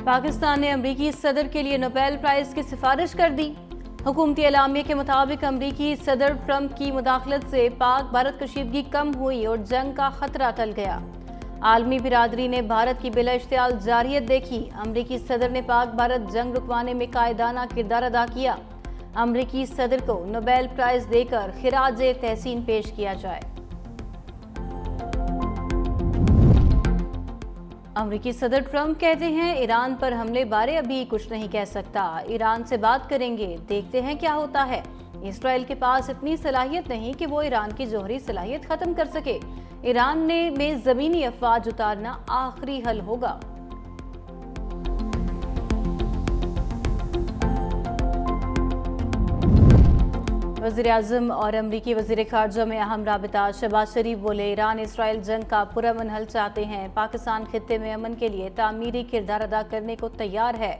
پاکستان نے امریکی صدر کے لیے نوبیل پرائز کی سفارش کر دی۔ حکومتی اعلامیے کے مطابق امریکی صدر ٹرمپ کی مداخلت سے پاک بھارت کشیدگی کم ہوئی اور جنگ کا خطرہ ٹل گیا۔ عالمی برادری نے بھارت کی بلا اشتعال جارحیت دیکھی۔ امریکی صدر نے پاک بھارت جنگ رکوانے میں قائدانہ کردار ادا کیا۔ امریکی صدر کو نوبیل پرائز دے کر خراج تحسین پیش کیا جائے۔ امریکی صدر ٹرمپ کہتے ہیں ایران پر حملے بارے ابھی کچھ نہیں کہہ سکتا، ایران سے بات کریں گے، دیکھتے ہیں کیا ہوتا ہے۔ اسرائیل کے پاس اتنی صلاحیت نہیں کہ وہ ایران کی جوہری صلاحیت ختم کر سکے۔ ایران میں زمینی افواج اتارنا آخری حل ہوگا۔ وزیر اعظم اور امریکی وزیر خارجہ میں اہم رابطہ۔ شہباز شریف بولے ایران اسرائیل جنگ کا پرامن حل چاہتے ہیں، پاکستان خطے میں امن کے لیے تعمیری کردار ادا کرنے کو تیار ہے۔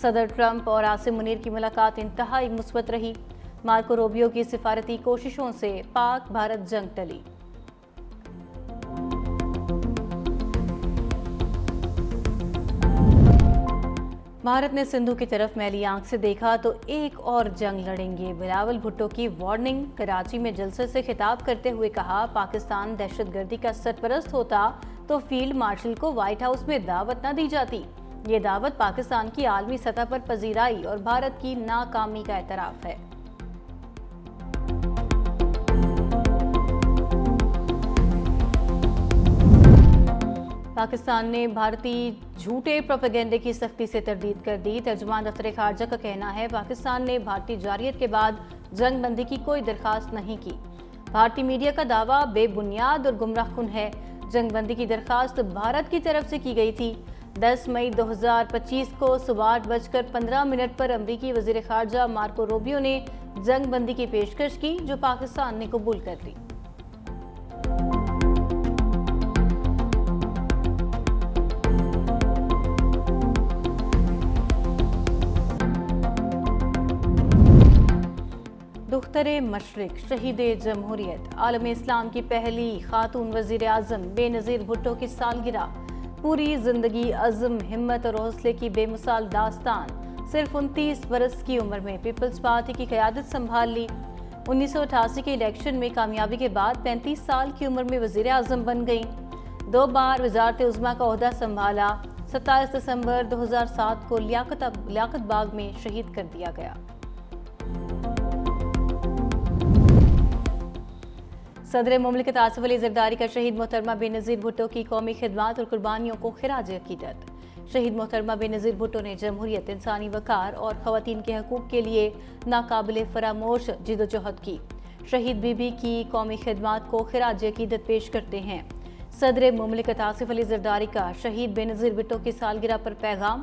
صدر ٹرمپ اور عاصم منیر کی ملاقات انتہائی مثبت رہی۔ مارکو روبیو کی سفارتی کوششوں سے پاک بھارت جنگ ٹلی۔ بھارت نے سندھو کی طرف میلی آنکھ سے دیکھا تو ایک اور جنگ لڑیں گے، بلاول بھٹو کی وارننگ۔ کراچی میں جلسے سے خطاب کرتے ہوئے کہا پاکستان دہشت گردی کا سرپرست ہوتا تو فیلڈ مارشل کو وائٹ ہاؤس میں دعوت نہ دی جاتی۔ یہ دعوت پاکستان کی عالمی سطح پر پذیرائی اور بھارت کی ناکامی کا اعتراف ہے۔ پاکستان نے بھارتی جھوٹے پروپیگنڈے کی سختی سے تردید کر دی۔ ترجمان دفتر خارجہ کا کہنا ہے پاکستان نے بھارتی جارحیت کے بعد جنگ بندی کی کوئی درخواست نہیں کی۔ بھارتی میڈیا کا دعویٰ بے بنیاد اور گمراہ کن ہے۔ جنگ بندی کی درخواست بھارت کی طرف سے کی گئی تھی۔ 10 مئی 2025 کو صبح 8:15 پر امریکی وزیر خارجہ مارکو روبیو نے جنگ بندی کی پیشکش کی جو پاکستان نے قبول کر لی۔ دختر مشرق، شہید جمہوریت، عالم اسلام کی پہلی خاتون وزیر اعظم بے نظیر بھٹو کی سالگرہ۔ پوری زندگی عزم، ہمت اور حوصلے کی بے مثال داستان۔ صرف 29 برس کی عمر میں پیپلز پارٹی کی قیادت سنبھال لی۔ 1988 کے الیکشن میں کامیابی کے بعد 35 سال کی عمر میں وزیر اعظم بن گئیں۔ 2 بار وزارت عظمیٰ کا عہدہ سنبھالا۔ 27 دسمبر 2007 کو لیاقت باغ میں شہید کر دیا گیا۔ صدر مملکت آصف علی زرداری کا شہید محترمہ بے نظیر بھٹو کی قومی خدمات اور قربانیوں کو خراج عقیدت۔ شہید محترمہ بے نظیر بھٹو نے جمہوریت، انسانی وقار اور خواتین کے حقوق کے لیے ناقابل فراموش جدوجہد کی۔ شہید بی بی کی قومی خدمات کو خراج عقیدت پیش کرتے ہیں۔ صدر مملکت آصف علی زرداری کا شہید بے نظیر بھٹو کی سالگرہ پر پیغام۔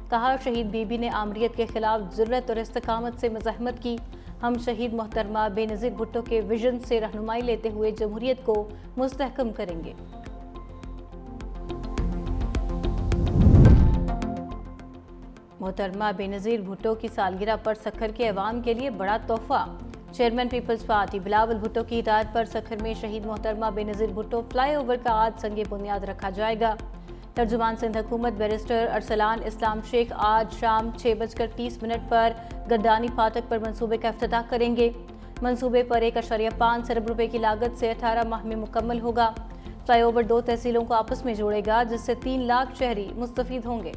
کہا شہید بی بی نے آمریت کے خلاف جرأت اور استقامت سے مزاحمت کی۔ ہم شہید محترمہ بے نظیر بھٹو کے ویژن سے رہنمائی لیتے ہوئے جمہوریت کو مستحکم کریں گے۔ محترمہ بے نظیر بھٹو کی سالگرہ پر سکھر کے عوام کے لیے بڑا تحفہ۔ چیئرمین پیپلز پارٹی بلاول بھٹو کی ہدایت پر سکھر میں شہید محترمہ بے نظیر بھٹو فلائی اوور کا آج سنگ بنیاد رکھا جائے گا۔ ترجمان سندھ حکومت بیرسٹر ارسلان اسلام شیخ آج شام 6:30 پر گردانی پھاٹک پر منصوبے کا افتتاح کریں گے۔ منصوبے پر 1.5 ارب روپے کی لاگت سے 18 ماہ میں مکمل ہوگا۔ فلائی اوور 2 تحصیلوں کو آپس میں جوڑے گا جس سے 3 لاکھ شہری مستفید ہوں گے۔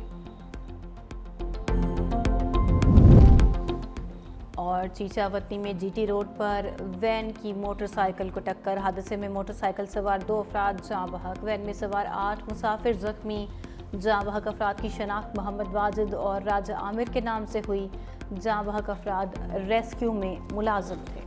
اور چیچا وطنی میں جی ٹی روڈ پر وین کی موٹر سائیکل کو ٹکر۔ حادثے میں موٹر سائیکل سوار 2 افراد جاں بحق، وین میں سوار 8 مسافر زخمی۔ جاں بحق افراد کی شناخت محمد واجد اور راجہ عامر کے نام سے ہوئی۔ جاں بحق افراد ریسکیو میں ملازم تھے۔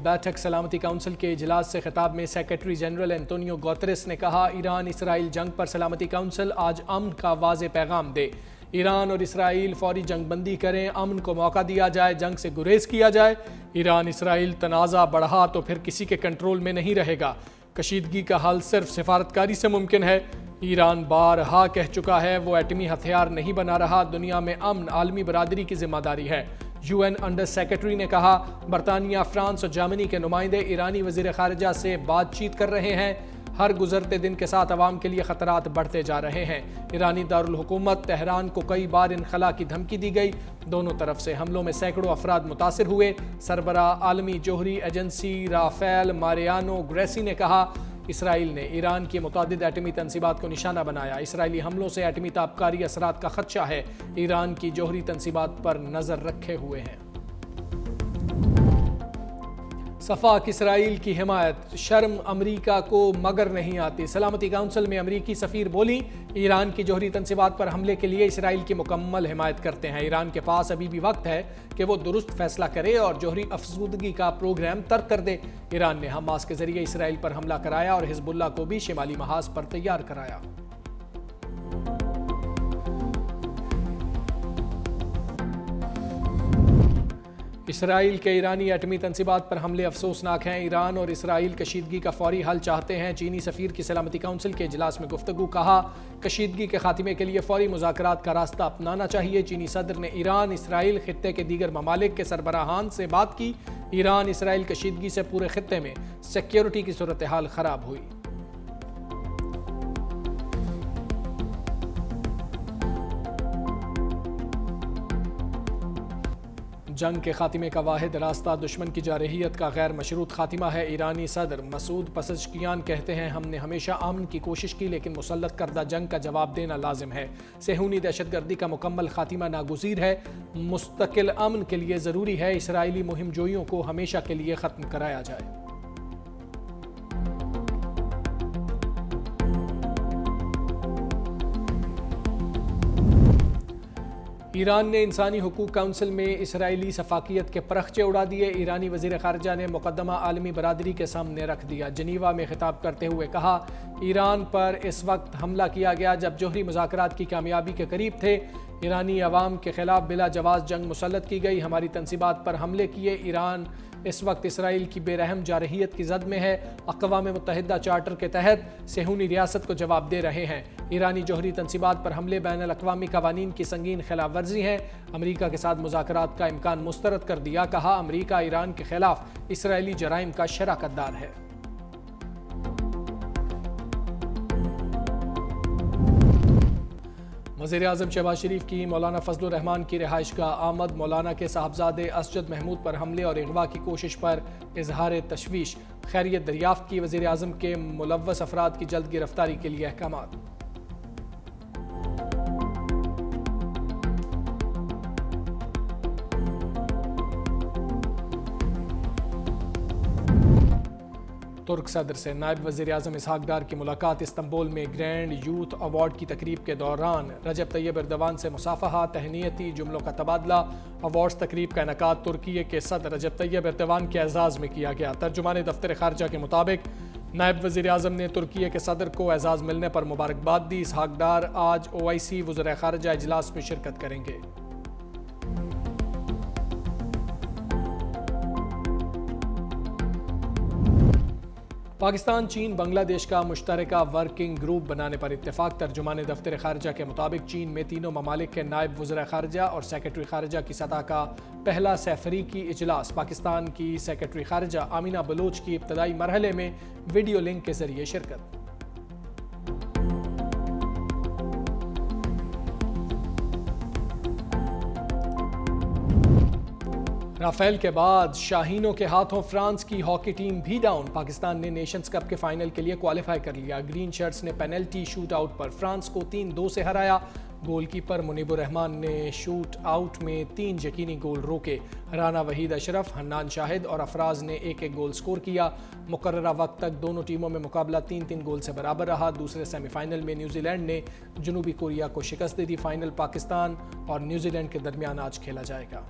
بیٹھک سلامتی کونسل کے اجلاس سے خطاب میں سیکریٹری جنرل انتونیو گوتریس نے کہا ایران اسرائیل جنگ پر سلامتی کونسل آج امن کا واضح پیغام دے۔ ایران اور اسرائیل فوری جنگ بندی کریں، امن کو موقع دیا جائے، جنگ سے گریز کیا جائے۔ ایران اسرائیل تنازع بڑھا تو پھر کسی کے کنٹرول میں نہیں رہے گا۔ کشیدگی کا حل صرف سفارتکاری سے ممکن ہے۔ ایران بارہا کہہ چکا ہے وہ ایٹمی ہتھیار نہیں بنا رہا۔ دنیا میں امن عالمی برادری کی ذمہ داری ہے۔ یو این انڈر سیکرٹری نے کہا برطانیہ، فرانس اور جرمنی کے نمائندے ایرانی وزیر خارجہ سے بات چیت کر رہے ہیں۔ ہر گزرتے دن کے ساتھ عوام کے لیے خطرات بڑھتے جا رہے ہیں۔ ایرانی دارالحکومت تہران کو کئی بار انخلا کی دھمکی دی گئی۔ دونوں طرف سے حملوں میں سینکڑوں افراد متاثر ہوئے۔ سربراہ عالمی جوہری ایجنسی رافیل ماریانو گریسی نے کہا اسرائیل نے ایران کی متعدد ایٹمی تنصیبات کو نشانہ بنایا۔ اسرائیلی حملوں سے ایٹمی تابکاری اثرات کا خدشہ ہے۔ ایران کی جوہری تنصیبات پر نظر رکھے ہوئے ہیں۔ صفاق اسرائیل کی حمایت، شرم امریکہ کو مگر نہیں آتی۔ سلامتی کونسل میں امریکی سفیر بولی ایران کی جوہری تنصیبات پر حملے کے لیے اسرائیل کی مکمل حمایت کرتے ہیں۔ ایران کے پاس ابھی بھی وقت ہے کہ وہ درست فیصلہ کرے اور جوہری افزودگی کا پروگرام ترک کر دے۔ ایران نے حماس کے ذریعے اسرائیل پر حملہ کرایا اور حزب اللہ کو بھی شمالی محاذ پر تیار کرایا۔ اسرائیل کے ایرانی ایٹمی تنصیبات پر حملے افسوسناک ہیں۔ ایران اور اسرائیل کشیدگی کا فوری حل چاہتے ہیں۔ چینی سفیر کی سلامتی کونسل کے اجلاس میں گفتگو، کہا کشیدگی کے خاتمے کے لیے فوری مذاکرات کا راستہ اپنانا چاہیے۔ چینی صدر نے ایران، اسرائیل، خطے کے دیگر ممالک کے سربراہان سے بات کی۔ ایران اسرائیل کشیدگی سے پورے خطے میں سیکیورٹی کی صورتحال خراب ہوئی۔ جنگ کے خاتمے کا واحد راستہ دشمن کی جارحیت کا غیر مشروط خاتمہ ہے۔ ایرانی صدر مسعود پزشکیان کہتے ہیں ہم نے ہمیشہ امن کی کوشش کی لیکن مسلط کردہ جنگ کا جواب دینا لازم ہے۔ صہیونی دہشت گردی کا مکمل خاتمہ ناگزیر ہے۔ مستقل امن کے لیے ضروری ہے اسرائیلی مہم جوئیوں کو ہمیشہ کے لیے ختم کرایا جائے۔ ایران نے انسانی حقوق کونسل میں اسرائیلی شفافیت کے پرخچے اڑا دیے۔ ایرانی وزیر خارجہ نے مقدمہ عالمی برادری کے سامنے رکھ دیا۔ جنیوا میں خطاب کرتے ہوئے کہا ایران پر اس وقت حملہ کیا گیا جب جوہری مذاکرات کی کامیابی کے قریب تھے۔ ایرانی عوام کے خلاف بلا جواز جنگ مسلط کی گئی۔ ہماری تنصیبات پر حملے کیے۔ ایران اس وقت اسرائیل کی بے رحم جارحیت کی زد میں ہے۔ اقوام متحدہ چارٹر کے تحت صہیونی ریاست کو جواب دے رہے ہیں۔ ایرانی جوہری تنصیبات پر حملے بین الاقوامی قوانین کی سنگین خلاف ورزی ہیں۔ امریکہ کے ساتھ مذاکرات کا امکان مسترد کر دیا۔ کہا امریکہ ایران کے خلاف اسرائیلی جرائم کا شراکت دار ہے۔ وزیراعظم شہباز شریف کی مولانا فضل الرحمان کی رہائش گاہ آمد۔ مولانا کے صاحبزادے اسجد محمود پر حملے اور اغوا کی کوشش پر اظہار تشویش۔ خیریت دریافت کی۔ وزیراعظم کے ملوث افراد کی جلد گرفتاری کے لیے احکامات۔ ترک صدر سے نائب وزیر اعظم اسحاق ڈار کی ملاقات۔ استنبول میں گرینڈ یوتھ ایوارڈ کی تقریب کے دوران رجب طیب ایردوان سے مصافحہ، تہنیتی جملوں کا تبادلہ۔ ایوارڈز تقریب کا انعقاد ترکی کے صدر رجب طیب ایردوان کے اعزاز میں کیا گیا۔ ترجمان دفتر خارجہ کے مطابق نائب وزیر اعظم نے ترکی کے صدر کو اعزاز ملنے پر مبارکباد دی۔ اسحاق ڈار آج OIC وزرائے خارجہ اجلاس میں شرکت کریں گے۔ پاکستان چین بنگلہ دیش کا مشترکہ ورکنگ گروپ بنانے پر اتفاق۔ ترجمان دفتر خارجہ کے مطابق چین میں تینوں ممالک کے نائب وزراء خارجہ اور سیکرٹری خارجہ کی سطح کا پہلا سہ-فریقی اجلاس۔ پاکستان کی سیکرٹری خارجہ آمینہ بلوچ کی ابتدائی مرحلے میں ویڈیو لنک کے ذریعے شرکت۔ رافیل کے بعد شاہینوں کے ہاتھوں فرانس کی ہاکی ٹیم بھی ڈاؤن۔ پاکستان نے نیشنز کپ کے فائنل کے لیے کوالیفائی کر لیا۔ گرین شرٹس نے پینلٹی شوٹ آؤٹ پر فرانس کو 3-2 سے ہرایا۔ گول کیپر منیب الرحمان نے شوٹ آؤٹ میں 3 یقینی گول روکے۔ رانا وحید اشرف، حنان شاہد اور افراز نے 1-1 گول سکور کیا۔ مقررہ وقت تک دونوں ٹیموں میں مقابلہ 3-3 گول سے برابر رہا۔ دوسرے سیمی فائنل میں نیوزی لینڈ نے جنوبی کوریا کو شکست دے دی۔ فائنل پاکستان اور نیوزی لینڈ کے درمیان آج کھیلا جائے گا۔